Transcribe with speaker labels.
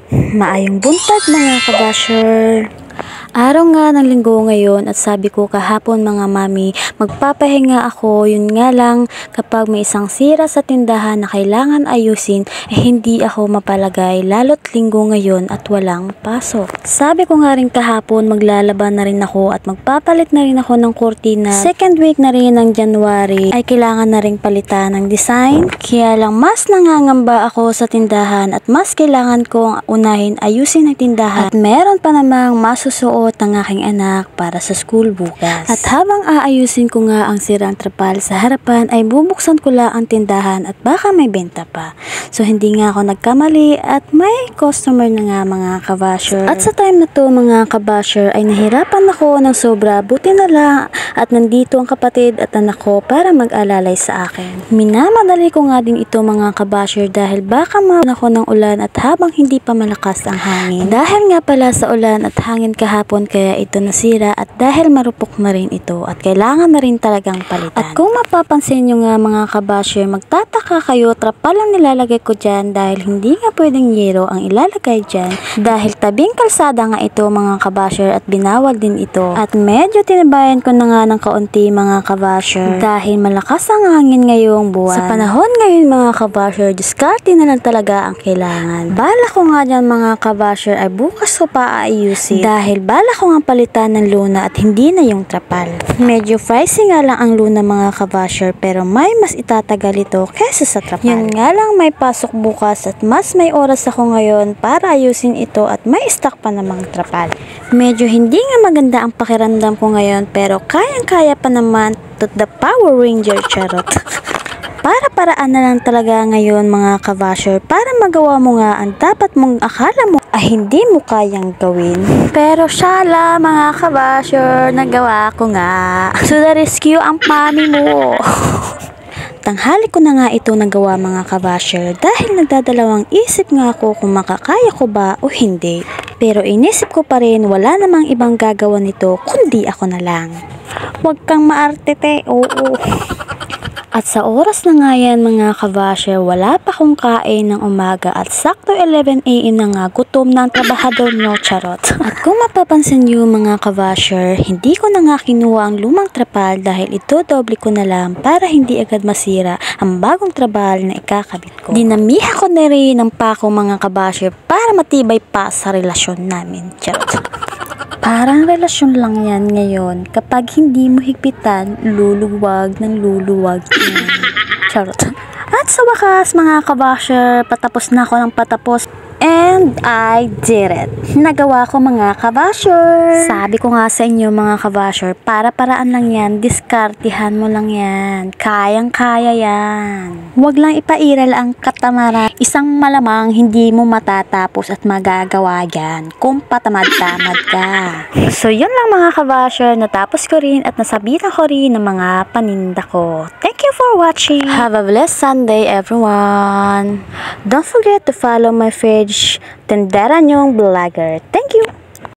Speaker 1: Maayong buntag mga kabasher. Araw nga ng linggo ngayon at sabi ko kahapon mga mami, magpapahinga ako. Yun nga lang, kapag may isang sira sa tindahan na kailangan ayusin, hindi ako mapalagay lalo't linggo ngayon at walang pasok. Sabi ko nga rin kahapon, maglalaban na rin ako at magpapalit na rin ako ng kurtina. Second week na rin ng January ay kailangan na rin palitan ng design. Kaya lang mas nangangamba ako sa tindahan at mas kailangan kong unahin ayusin ang tindahan. At meron pa namang masusuot ng aking anak para sa school bukas. At habang aayusin ko nga ang sirang trapal sa harapan ay bubuksan ko lang ang tindahan at baka may benta pa. So hindi nga ako nagkamali at may customer na nga mga kabasher. At sa time na to mga kabasher ay nahirapan ako ng sobra, buti na lang at nandito ang kapatid at anak ko para mag-alalay sa akin. Minamadali ko nga din ito mga kabasher dahil baka mauna ako ng ulan at habang hindi pa malakas ang hangin. Dahil nga pala sa ulan at hangin kahapon kaya ito nasira at dahil marupok na rin ito at kailangan na rin talagang palitan. At kung mapapansin nyo nga mga kabasher, magtataka kayo, trapal ang nilalagay ko dyan dahil hindi nga pwedeng yero ang ilalagay dyan dahil tabing kalsada nga ito mga kabasher at binawal din ito. At medyo tinabayan ko na nga ng kaunti mga kabasher dahil malakas ang hangin ngayong buwan. Sa panahon ngayon mga kabasher, diskarte na lang talaga ang kailangan. Bala ko nga dyan mga kabasher ay bukas ko pa aayusin dahil bala ko nga palitan ng luna at hindi na yung trapal. Medyo pricey nga lang ang luna mga kabasher pero may mas itatagal ito kesa sa trapal. Yun nga lang may pasok bukas at mas may oras ako ngayon para ayusin ito at may stock pa namang trapal. Medyo hindi nga maganda ang pakiramdam ko ngayon pero kayang-kaya pa naman to the Power Ranger charot. Para-paraan na lang talaga ngayon mga kabasher para magawa mo nga ang dapat mong akala mo ay hindi mo kayang gawin. Pero syala mga kabasher, nagawa ko nga. To the rescue ang mami mo. Tanghali ko na nga ito nagawa mga kabasher dahil nagdadalawang isip nga ako kung makakaya ko ba o hindi. Pero inisip ko pa rin wala namang ibang gagawa nito kundi ako na lang. Huwag kang maarte te, oo. At sa oras na nga yan mga kabasher, wala pa akong kain ng umaga at sakto 11 AM na nga gutom ng trabahador no charot. At kung mapapansin nyo mga kabasher, hindi ko na nga kinuha ang lumang trapal dahil ito doble ko na lang para hindi agad masira ang bagong trapal na ikakabit ko. Dinamiha ko na rin ng pako mga kabasher para matibay pa sa relasyon namin. Charot. Parang relasyon lang yan ngayon. Kapag hindi mo higpitan, luluwag ng luluwag yan. Charot. At sa wakas mga kabasher, patapos na ako ng patapos. And I did it. Nagawa ko mga kabasher. Sabi ko nga sa inyo mga kabasher, para-paraan lang yan, diskartihan mo lang yan. Kayang-kaya yan. Huwag lang ipairal ang katamaran. Isang malamang hindi mo matatapos at magagawa yan kung patamad-tamad ka. So yun lang mga kabasher, natapos ko rin at nasabitan ko rin ng mga paninda ko. Thank you for watching. Have a blessed Sunday everyone. Don't forget to follow my page, Tendera Nyong Vlogger. Thank you!